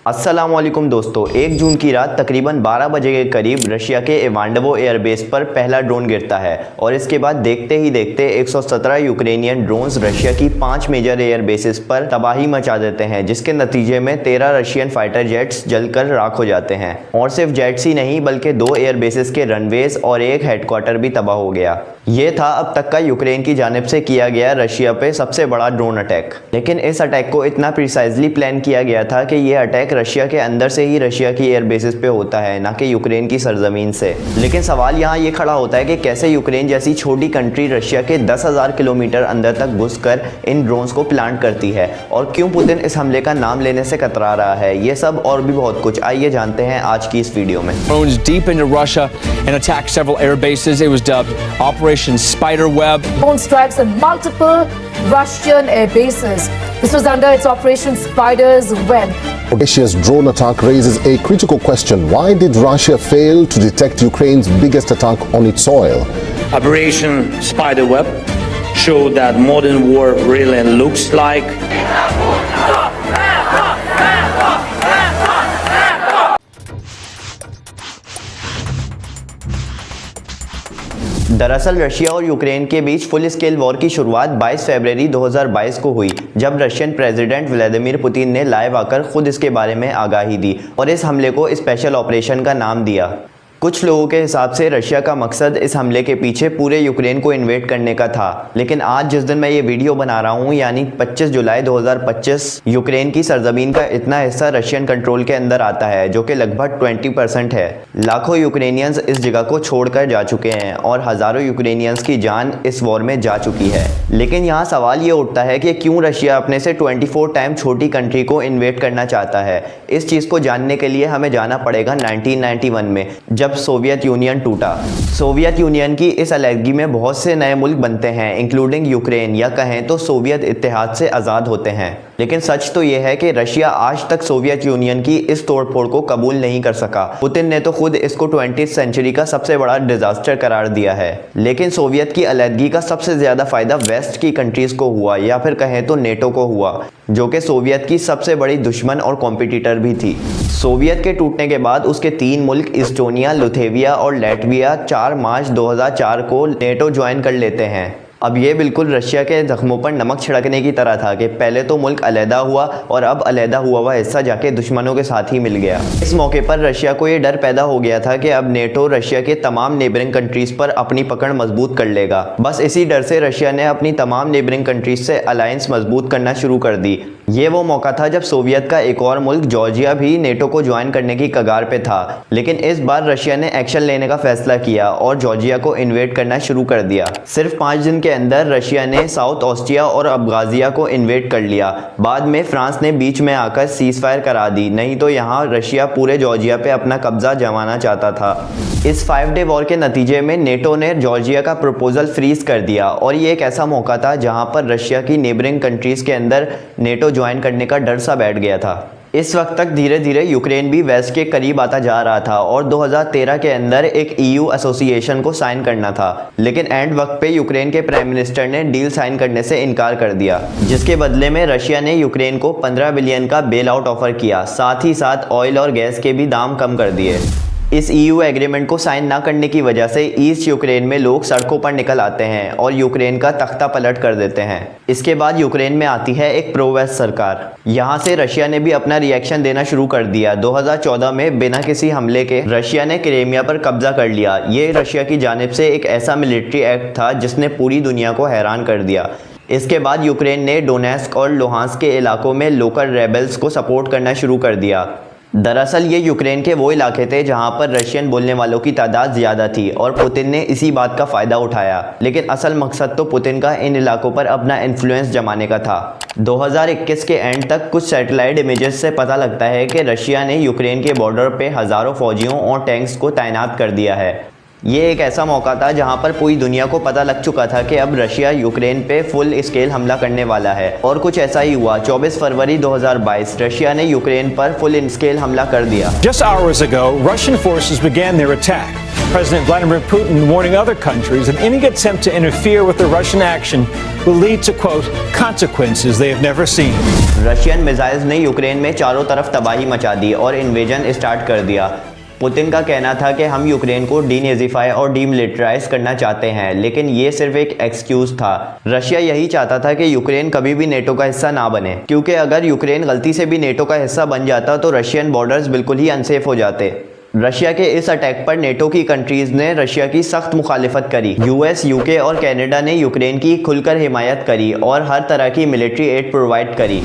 अस्सलामुअलैकुम दोस्तों, 1 जून की रात तकरीबन 12 बजे के करीब रशिया के इवांडोवो एयरबेस पर पहला ड्रोन गिरता है और इसके बाद देखते ही देखते 117 यूक्रेनियन ड्रोन्स रशिया की 5 मेजर एयरबेसेस पर तबाही मचा देते हैं, जिसके नतीजे में 13 रशियन फाइटर जेट्स जलकर राख हो जाते हैं। और सिर्फ जेट्स ही नहीं बल्कि 2 एयरबेसेस के रनवेज और एक हेडक्वार्टर भी तबाह हो गया। ये था अब तक का यूक्रेन की जानिब से किया गया रशिया पे सबसे बड़ा ड्रोन अटैक। लेकिन इस अटैक को इतना प्रिसाइजली प्लान किया गया था कि ये अटैक रशिया के अंदर से ही रशिया की एयरबेसेस पे होता है, ना कि यूक्रेन की सरजमीन से। लेकिन सवाल यहाँ ये खड़ा होता है कि कैसे यूक्रेन जैसी छोटी कंट्री रशिया के 10,000 किलोमीटर अंदर तक घुसकर इन ड्रोन्स को प्लांट करती है, और क्यों पुतिन इस हमले का नाम लेने से कतरा रहा है। ये सब और भी बहुत कुछ आइए जानते हैं आज की इस वीडियो में। Drones deep into Russia and attacked several air bases. It was dubbed Operation Spiderweb. Drone strikes on multiple Russian air bases. This was under its Operation Spider's Web. Russia's drone attack raises a critical question. Why did Russia fail to detect Ukraine's biggest attack on its soil? Operation Spiderweb showed that modern war really looks like. दरअसल Russia और Ukraine के बीच full scale war की शुरुआत 22 फरवरी 2022 को हुई, जब Russian president Vladimir Putin ने live आकर खुद इसके बारे में आगाही दी और इस हमले को स्पेशल ऑपरेशन का नाम दिया। कुछ लोगों के हिसाब से रशिया का मकसद इस हमले के पीछे पूरे यूक्रेन को इन्वेड करने का था, लेकिन आज जिस दिन मैं ये वीडियो बना रहा हूँ यानी 25 जुलाई 2025, यूक्रेन की सरजमीन का इतना हिस्सा रशियन कंट्रोल के अंदर आता है जो कि लगभग 20% है। लाखों यूक्रेनियंस इस जगह को छोड़कर जा चुके हैं और हज़ारों यूक्रेनियंस की जान इस वॉर में जा चुकी है। लेकिन यहाँ सवाल ये उठता है कि क्यों रशिया अपने से 24 टाइम छोटी कंट्री को इन्वेड करना चाहता है। इस चीज़ को जानने के लिए हमें जाना पड़ेगा 1991 में, जब सोवियत यूनियन टूटा। सोवियत यूनियन की इस अलहदगी में बहुत से नए मुल्क बनते हैं, इंक्लूडिंग यूक्रेन, या कहें तो सोवियत इत्तेहाद से आज़ाद होते हैं। लेकिन सच तो यह है कि रशिया आज तक सोवियत यूनियन की इस तोड़फोड़ को कबूल नहीं कर सका। पुतिन ने तो खुद इसको 20वीं सेंचुरी का सबसे बड़ा डिजास्टर करार दिया है। लेकिन सोवियत की अलहदगी का सबसे ज़्यादा फायदा वेस्ट की कंट्रीज़ को हुआ, या फिर कहें तो नेटो को हुआ, जो कि सोवियत की सबसे बड़ी दुश्मन और कॉम्पिटिटर भी थी। सोवियत के टूटने के बाद उसके 3 मुल्क इस्टोनिया, लुथेविया और लैटविया 4 मार्च 2004 को नेटो ज्वाइन कर लेते हैं। अब ये बिल्कुल रशिया के जख्मों पर नमक छिड़कने की तरह था कि पहले तो मुल्क अलहदा हुआ और अब अलहदा हुआ हिस्सा जाके दुश्मनों के साथ ही मिल गया। इस मौके पर रशिया को ये डर पैदा हो गया था कि अब नेटो रशिया के तमाम नेबरिंग कंट्रीज़ पर अपनी पकड़ मजबूत कर लेगा। बस इसी डर से रशिया ने अपनी तमाम नेबरिंग कंट्रीज से अलायंस मजबूत करना शुरू कर दी। ये वो मौका था जब सोवियत का एक और मुल्क जॉर्जिया भी नेटो को ज्वाइन करने की कगार पे था, लेकिन इस बार रशिया ने एक्शन लेने का फैसला किया और जॉर्जिया को इन्वेड करना शुरू कर दिया। सिर्फ 5 दिन के अंदर रशिया ने साउथ ऑस्ट्रिया और अब्गाजिया को इन्वेड कर लिया। बाद में फ्रांस ने बीच में आकर सीज फायर करा दी, नहीं तो यहाँ रशिया पूरे जॉर्जिया पे अपना कब्जा जमाना चाहता था। इस 5 डे वॉर के नतीजे में नेटो ने जॉर्जिया का प्रपोजल फ्रीज कर दिया और ये एक ऐसा मौका था जहाँ पर रशिया की नेबरिंग कंट्रीज के अंदर नेटो ज्वाइन करने का डर सा बैठ गया था। इस वक्त तक धीरे धीरे यूक्रेन भी वेस्ट के करीब आता जा रहा था और 2013 के अंदर एक EU एसोसिएशन को साइन करना था, लेकिन एंड वक्त पे यूक्रेन के प्राइम मिनिस्टर ने डील साइन करने से इनकार कर दिया, जिसके बदले में रशिया ने यूक्रेन को 15 बिलियन का बेल आउट ऑफर किया। साथ ही साथ ऑयल और गैस के भी दाम कम कर दिए। इस EU एग्रीमेंट को साइन ना करने की वजह से ईस्ट यूक्रेन में लोग सड़कों पर निकल आते हैं और यूक्रेन का तख्ता पलट कर देते हैं। इसके बाद यूक्रेन में आती है एक प्रो वेस्ट सरकार। यहाँ से रशिया ने भी अपना रिएक्शन देना शुरू कर दिया। 2014 में बिना किसी हमले के रशिया ने क्रीमिया पर कब्जा कर लिया। ये रशिया की जानिब से एक ऐसा मिलिट्री एक्ट था जिसने पूरी दुनिया को हैरान कर दिया। इसके बाद यूक्रेन ने डोनेस्क और लुहांस्क के इलाकों में लोकल रेबल्स को सपोर्ट करना शुरू कर दिया। दरअसल ये यूक्रेन के वो इलाके थे जहां पर रशियन बोलने वालों की तादाद ज़्यादा थी और पुतिन ने इसी बात का फ़ायदा उठाया। लेकिन असल मकसद तो पुतिन का इन इलाकों पर अपना इन्फ्लुएंस जमाने का था। 2021 के एंड तक कुछ सैटेलाइट इमेजेस से पता लगता है कि रशिया ने यूक्रेन के बॉर्डर पे हज़ारों फौजियों और टैंक्स को तैनात कर दिया है। ये एक ऐसा मौका था जहां पर पूरी दुनिया को पता लग चुका था कि अब रशिया यूक्रेन पे फुल स्केल हमला करने वाला है, और कुछ ऐसा ही हुआ। 24 फरवरी 2022 रशिया ने यूक्रेन पर फुल स्केल हमला कर दिया। Just hours ago, Russian forces began their attack. President Vladimir Putin warning other countries that any attempt to interfere with the Russian action will lead to, quote, consequences they have never seen. Russian missiles ने Ukraine में चारों तरफ तबाही मचा दी और invasion start कर दिया। Putin का कहना था कि हम यूक्रेन को डीनेजिफाई और डीमिलिटराइज करना चाहते हैं, लेकिन ये सिर्फ एक एक्सक्यूज था। रशिया यही चाहता था कि यूक्रेन कभी भी नेटो का हिस्सा ना बने, क्योंकि अगर यूक्रेन गलती से भी नेटो का हिस्सा बन जाता तो रशियन बॉर्डर्स बिल्कुल ही अनसेफ हो जाते। रशिया के इस अटैक पर नेटो की कंट्रीज ने रशिया की सख्त मुखालिफत करी। यूएस, यूके और कनाडा ने यूक्रेन की खुलकर हिमायत करी और हर तरह की मिलिट्री एड प्रोवाइड करी।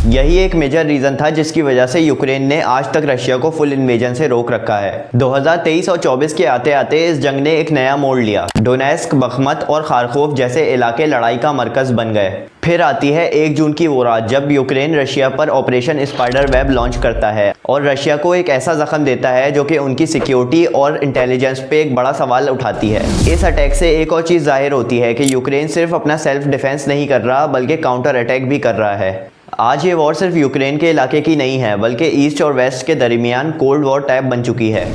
यही एक मेजर रीज़न था जिसकी वजह से यूक्रेन ने आज तक रशिया को फुल इन्वेजन से रोक रखा है। 2023 और 24 के आते आते इस जंग ने एक नया मोड़ लिया। डोनेस्क, बखमत और खारकोव जैसे इलाके लड़ाई का मरकज बन गए। फिर आती है 1 जून की वो रात जब यूक्रेन रशिया पर ऑपरेशन स्पाइडर वेब लॉन्च करता है और रशिया को एक ऐसा जख्म देता है जो कि उनकी सिक्योरिटी और इंटेलिजेंस पे एक बड़ा सवाल उठाती है। इस अटैक से एक और चीज़ जाहिर होती है कि यूक्रेन सिर्फ अपना सेल्फ डिफेंस नहीं कर रहा बल्कि काउंटर अटैक भी कर रहा है। आज ये वॉर सिर्फ यूक्रेन के इलाके की नहीं है बल्कि ईस्ट और वेस्ट के दरमियान कोल्ड वॉर टाइप बन चुकी है।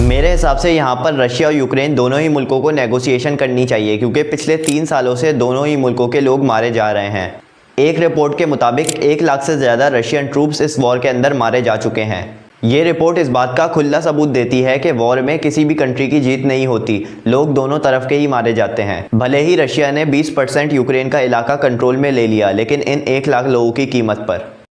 मेरे हिसाब से यहाँ पर रशिया और यूक्रेन दोनों ही मुल्कों को नेगोशिएशन करनी चाहिए, क्योंकि पिछले 3 सालों से दोनों ही मुल्कों के लोग मारे जा रहे हैं। एक रिपोर्ट के मुताबिक 1 लाख से ज़्यादा रशियन ट्रूप्स इस वॉर के अंदर मारे जा चुके हैं। ये रिपोर्ट इस बात का खुला सबूत देती है कि वॉर में किसी भी कंट्री की जीत नहीं होती, लोग दोनों तरफ के ही मारे जाते हैं। भले ही रशिया ने 20% यूक्रेन का इलाका कंट्रोल में ले लिया, लेकिन इन 1 लाख लोगों की कीमत पर।